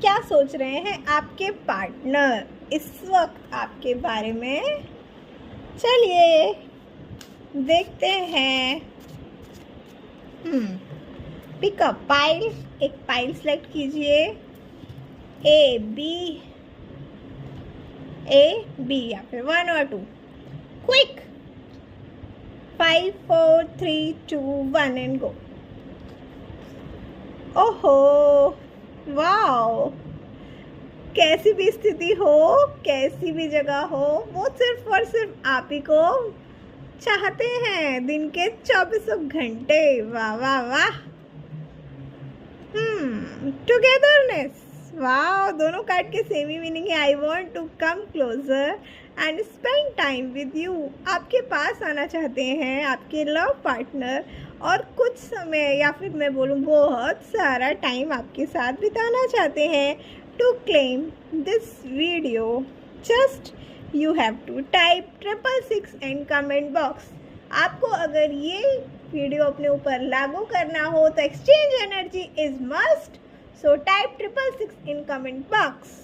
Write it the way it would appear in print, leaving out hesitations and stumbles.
क्या सोच रहे हैं आपके पार्टनर इस वक्त आपके बारे में? चलिए देखते हैं। पिक अ पाइल, एक पाइल सेलेक्ट कीजिए। ए बी या फिर 1 और 2। Quick 5 4 3 2 1 and go. ओहो वाओ, कैसी भी स्थिति हो, कैसी भी जगह हो, वो सिर्फ और सिर्फ आप ही को चाहते हैं दिन के 24 घंटे। वाह वाह वाह। टुगेदरनेस। वाह, दोनों कार्ड के सेम ही मीनिंग है। I want to come closer and spend time with you. आपके पास आना चाहते हैं आपके लव पार्टनर और कुछ समय या फिर मैं बोलूँ बहुत सारा टाइम आपके साथ बिताना चाहते हैं। To claim this video just you have to type 666 in comment box. आपको अगर ये वीडियो अपने ऊपर लागू करना हो तो exchange energy is must, so type 666 in comment box.